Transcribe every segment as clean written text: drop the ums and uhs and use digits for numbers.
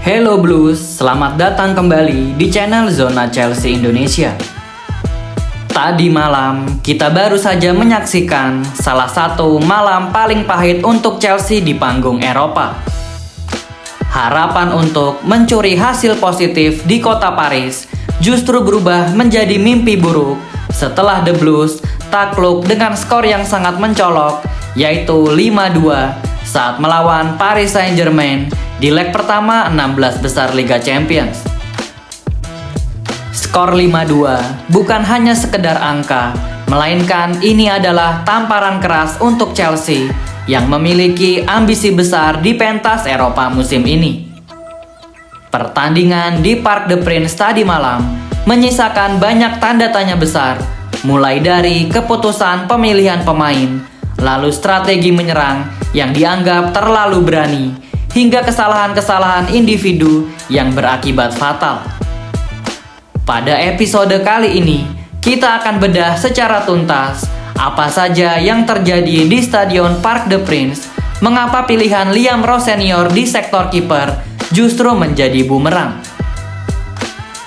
Hello Blues, selamat datang kembali di channel Zona Chelsea Indonesia. Tadi malam, kita baru saja menyaksikan salah satu malam paling pahit untuk Chelsea di panggung Eropa. Harapan untuk mencuri hasil positif di kota Paris justru berubah menjadi mimpi buruk setelah The Blues takluk dengan skor yang sangat mencolok, yaitu 5-2 saat melawan Paris Saint-Germain di leg pertama 16 besar Liga Champions. Skor 5-2 bukan hanya sekedar angka, melainkan ini adalah tamparan keras untuk Chelsea yang memiliki ambisi besar di pentas Eropa musim ini. Pertandingan di Parc des Princes tadi malam menyisakan banyak tanda tanya besar, mulai dari keputusan pemilihan pemain, lalu strategi menyerang yang dianggap terlalu berani, hingga kesalahan-kesalahan individu yang berakibat fatal. Pada episode kali ini, kita akan bedah secara tuntas apa saja yang terjadi di Stadion Parc des Princes, mengapa pilihan Liam Rose Senior di sektor kiper justru menjadi bumerang.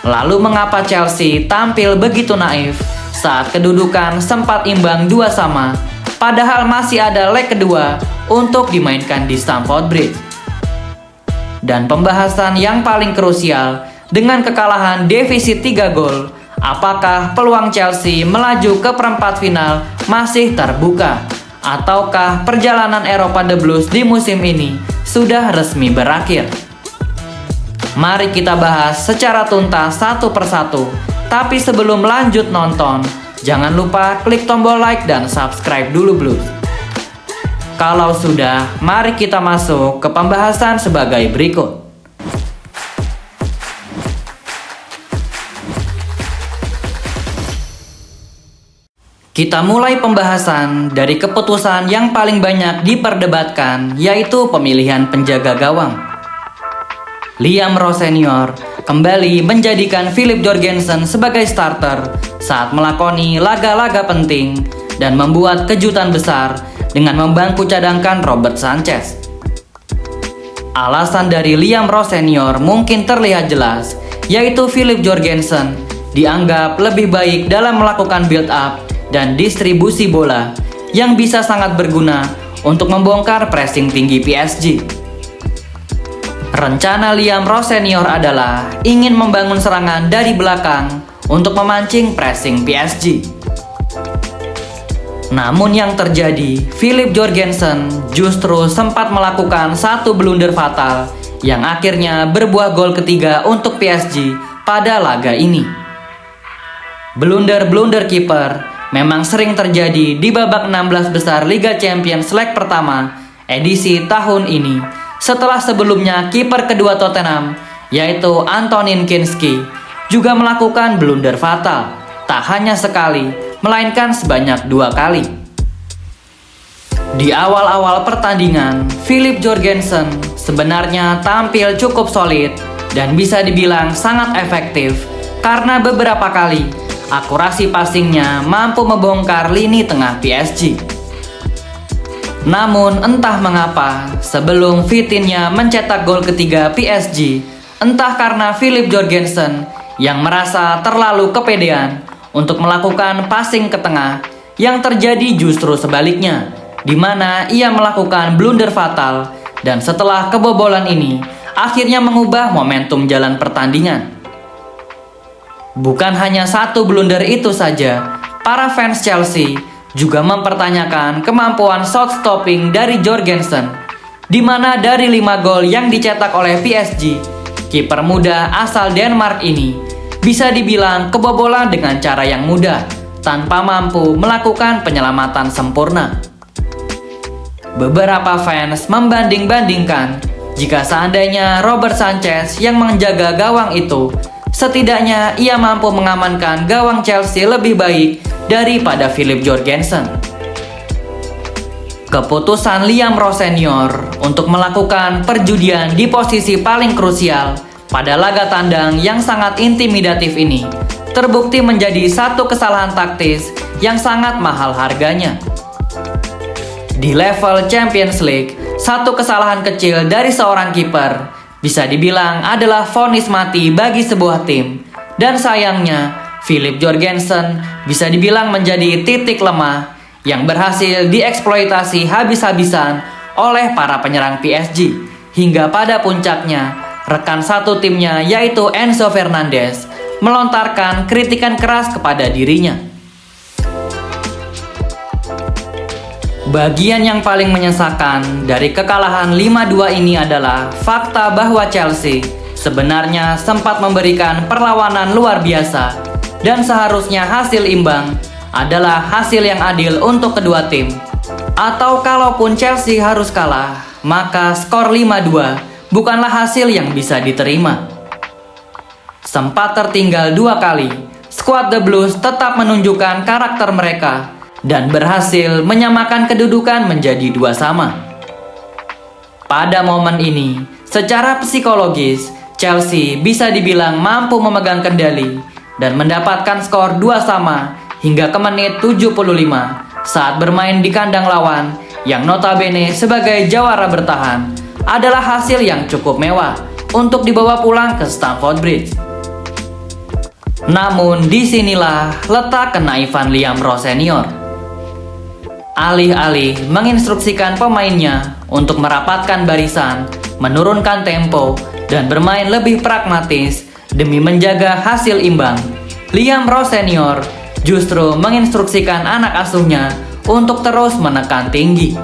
Lalu mengapa Chelsea tampil begitu naif saat kedudukan sempat imbang 2-2, padahal masih ada leg kedua untuk dimainkan di Stamford Bridge. Dan pembahasan yang paling krusial, dengan kekalahan defisit 3 gol, apakah peluang Chelsea melaju ke perempat final masih terbuka? Ataukah perjalanan Eropa The Blues di musim ini sudah resmi berakhir? Mari kita bahas secara tuntas satu persatu. Tapi sebelum lanjut nonton, jangan lupa klik tombol like dan subscribe dulu Blues. Kalau sudah, mari kita masuk ke pembahasan sebagai berikut. Kita mulai pembahasan dari keputusan yang paling banyak diperdebatkan, yaitu pemilihan penjaga gawang. Liam Rose Senior kembali menjadikan Philip Jorgensen sebagai starter saat melakoni laga-laga penting dan membuat kejutan besar dengan membangku cadangkan Robert Sanchez. Alasan dari Liam Rose Senior mungkin terlihat jelas, yaitu Philip Jorgensen dianggap lebih baik dalam melakukan build up dan distribusi bola yang bisa sangat berguna untuk membongkar pressing tinggi PSG. Rencana Liam Rose Senior adalah ingin membangun serangan dari belakang untuk memancing pressing PSG. Namun yang terjadi, Philip Jorgensen justru sempat melakukan satu blunder fatal yang akhirnya berbuah gol ketiga untuk PSG pada laga ini. Blunder-blunder kiper memang sering terjadi di babak 16 besar Liga Champions leg pertama edisi tahun ini, setelah sebelumnya kiper kedua Tottenham, yaitu Antonin Kinski, juga melakukan blunder fatal, tak hanya sekali, melainkan sebanyak 2 kali. Di awal-awal pertandingan, Philip Jorgensen sebenarnya tampil cukup solid dan bisa dibilang sangat efektif karena beberapa kali akurasi passingnya mampu membongkar lini tengah PSG. Namun entah mengapa, sebelum Vitinha mencetak gol ketiga PSG, entah karena Philip Jorgensen yang merasa terlalu kepedean untuk melakukan passing ke tengah, yang terjadi justru sebaliknya, di mana ia melakukan blunder fatal dan setelah kebobolan ini akhirnya mengubah momentum jalan pertandingan. Bukan hanya satu blunder itu saja, para fans Chelsea juga mempertanyakan kemampuan shot stopping dari Jorgensen, di mana dari 5 gol yang dicetak oleh PSG, kiper muda asal Denmark ini bisa dibilang kebobolan dengan cara yang mudah, tanpa mampu melakukan penyelamatan sempurna. Beberapa fans membanding-bandingkan jika seandainya Robert Sanchez yang menjaga gawang itu, setidaknya ia mampu mengamankan gawang Chelsea lebih baik daripada Philip Jorgensen. Keputusan Liam Rose Senior untuk melakukan perjudian di posisi paling krusial pada laga tandang yang sangat intimidatif ini terbukti menjadi satu kesalahan taktis yang sangat mahal harganya. Di level Champions League, satu kesalahan kecil dari seorang kiper bisa dibilang adalah vonis mati bagi sebuah tim. Dan sayangnya, Philip Jorgensen bisa dibilang menjadi titik lemah yang berhasil dieksploitasi habis-habisan oleh para penyerang PSG. Hingga pada puncaknya, rekan satu timnya yaitu Enzo Fernandez melontarkan kritikan keras kepada dirinya. Bagian yang paling menyesakan dari kekalahan 5-2 ini adalah fakta bahwa Chelsea sebenarnya sempat memberikan perlawanan luar biasa dan seharusnya hasil imbang adalah hasil yang adil untuk kedua tim. Atau kalaupun Chelsea harus kalah, maka skor 5-2 bukanlah hasil yang bisa diterima. Sempat tertinggal 2 kali, skuad The Blues tetap menunjukkan karakter mereka dan berhasil menyamakan kedudukan menjadi 2-2. Pada momen ini, secara psikologis, Chelsea bisa dibilang mampu memegang kendali dan mendapatkan skor 2-2 hingga ke menit 75 saat bermain di kandang lawan yang notabene sebagai jawara bertahan adalah hasil yang cukup mewah untuk dibawa pulang ke Stamford Bridge. Namun disinilah letak kenaifan Liam Rowe senior. Alih-alih menginstruksikan pemainnya untuk merapatkan barisan, menurunkan tempo, dan bermain lebih pragmatis demi menjaga hasil imbang, Liam Rowe senior justru menginstruksikan anak asuhnya untuk terus menekan tinggi.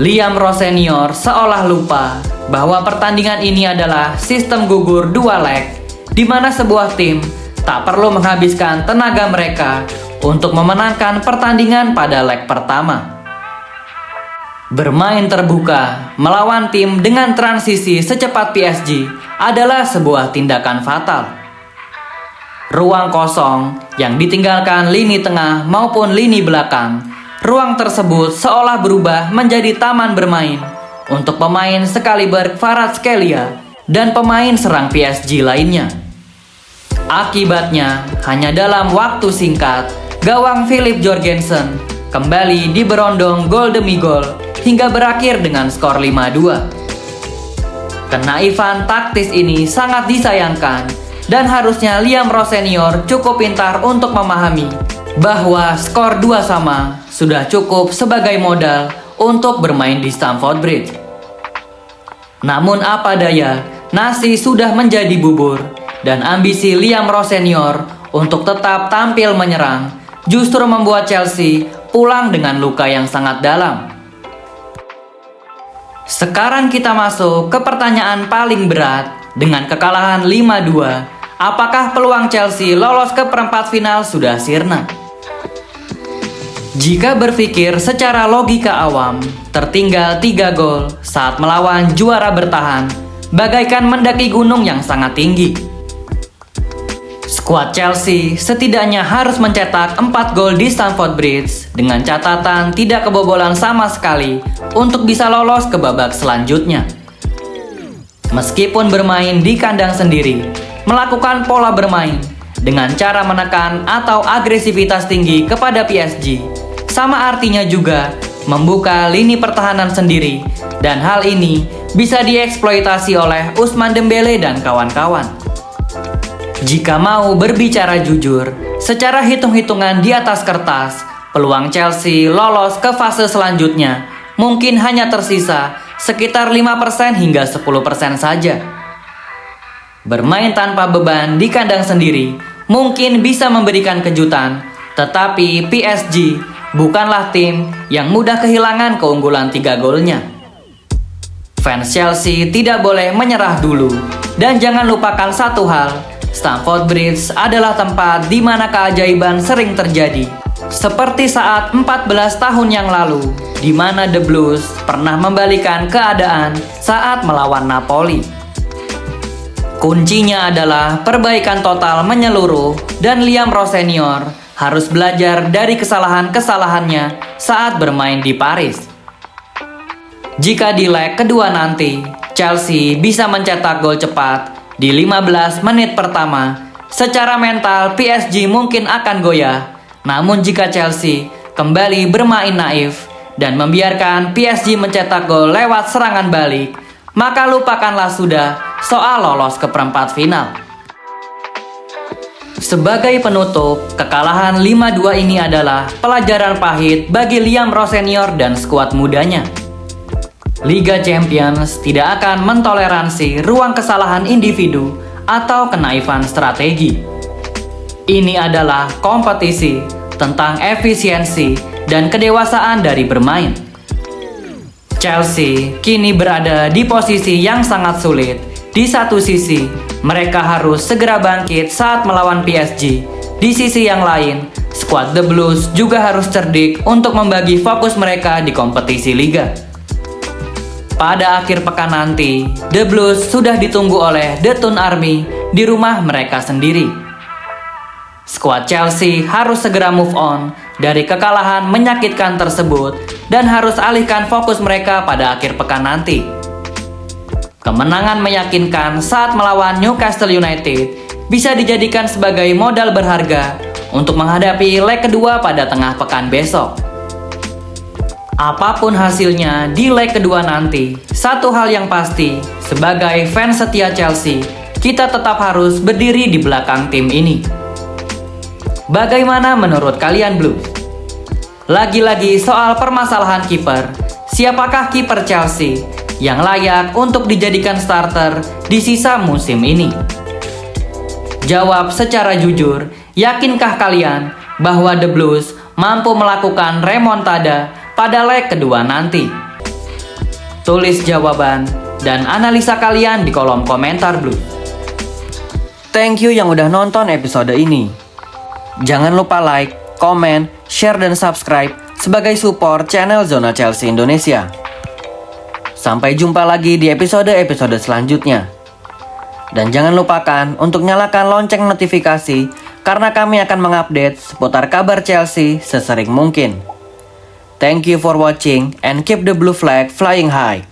Liam Rowe senior seolah lupa bahwa pertandingan ini adalah sistem gugur 2 leg, di mana sebuah tim tak perlu menghabiskan tenaga mereka untuk memenangkan pertandingan pada leg pertama. Bermain terbuka melawan tim dengan transisi secepat PSG adalah sebuah tindakan fatal. Ruang kosong yang ditinggalkan lini tengah maupun lini belakang, ruang tersebut seolah berubah menjadi taman bermain untuk pemain sekaliber Kvaratskhelia dan pemain serang PSG lainnya. Akibatnya, hanya dalam waktu singkat, gawang Philip Jorgensen kembali diberondong gol demi gol hingga berakhir dengan skor 5-2. Kenaifan taktis ini sangat disayangkan dan harusnya Liam Rowe senior cukup pintar untuk memahami bahwa skor 2-2 sudah cukup sebagai modal untuk bermain di Stamford Bridge. Namun apa daya, nasi sudah menjadi bubur dan ambisi Liam Rowe senior untuk tetap tampil menyerang justru membuat Chelsea pulang dengan luka yang sangat dalam. Sekarang kita masuk ke pertanyaan paling berat. Dengan kekalahan 5-2, apakah peluang Chelsea lolos ke perempat final sudah sirna? Jika berpikir secara logika awam, tertinggal 3 gol saat melawan juara bertahan bagaikan mendaki gunung yang sangat tinggi. Skuad Chelsea setidaknya harus mencetak 4 gol di Stamford Bridge dengan catatan tidak kebobolan sama sekali untuk bisa lolos ke babak selanjutnya. Meskipun bermain di kandang sendiri, melakukan pola bermain dengan cara menekan atau agresivitas tinggi kepada PSG, sama artinya juga membuka lini pertahanan sendiri, dan hal ini bisa dieksploitasi oleh Ousmane Dembélé dan kawan-kawan. Jika mau berbicara jujur, secara hitung-hitungan di atas kertas, peluang Chelsea lolos ke fase selanjutnya mungkin hanya tersisa sekitar 5% hingga 10% saja. Bermain tanpa beban di kandang sendiri mungkin bisa memberikan kejutan, tetapi PSG bukanlah tim yang mudah kehilangan keunggulan 3 golnya. Fans Chelsea tidak boleh menyerah dulu, dan jangan lupakan satu hal, Stamford Bridge adalah tempat di mana keajaiban sering terjadi. Seperti saat 14 tahun yang lalu, di mana The Blues pernah membalikan keadaan saat melawan Napoli. Kuncinya adalah perbaikan total menyeluruh, dan Liam Rowe senior harus belajar dari kesalahan-kesalahannya saat bermain di Paris. Jika di leg kedua nanti, Chelsea bisa mencetak gol cepat di 15 menit pertama, secara mental PSG mungkin akan goyah. Namun jika Chelsea kembali bermain naif dan membiarkan PSG mencetak gol lewat serangan balik, maka lupakanlah sudah soal lolos ke perempat final. Sebagai penutup, kekalahan 5-2 ini adalah pelajaran pahit bagi Liam Ross senior dan skuad mudanya. Liga Champions tidak akan mentoleransi ruang kesalahan individu atau kenaifan strategi. Ini adalah kompetisi tentang efisiensi dan kedewasaan dari bermain. Chelsea kini berada di posisi yang sangat sulit. Di satu sisi, mereka harus segera bangkit saat melawan PSG. Di sisi yang lain, skuad The Blues juga harus cerdik untuk membagi fokus mereka di kompetisi liga. Pada akhir pekan nanti, The Blues sudah ditunggu oleh The Toon Army di rumah mereka sendiri. Skuad Chelsea harus segera move on dari kekalahan menyakitkan tersebut dan harus alihkan fokus mereka pada akhir pekan nanti. Kemenangan meyakinkan saat melawan Newcastle United bisa dijadikan sebagai modal berharga untuk menghadapi leg kedua pada tengah pekan besok. Apapun hasilnya di leg kedua nanti, satu hal yang pasti, sebagai fans setia Chelsea, kita tetap harus berdiri di belakang tim ini. Bagaimana menurut kalian Blues? Lagi-lagi soal permasalahan kiper, siapakah kiper Chelsea yang layak untuk dijadikan starter di sisa musim ini? Jawab secara jujur, yakinkah kalian bahwa The Blues mampu melakukan remontada pada leg kedua nanti? Tulis jawaban dan analisa kalian di kolom komentar Blues. Thank you yang udah nonton episode ini. Jangan lupa like, komen, share, dan subscribe sebagai support channel Zona Chelsea Indonesia. Sampai jumpa lagi di episode-episode selanjutnya. Dan jangan lupakan untuk nyalakan lonceng notifikasi karena kami akan mengupdate seputar kabar Chelsea sesering mungkin. Thank you for watching and keep the blue flag flying high.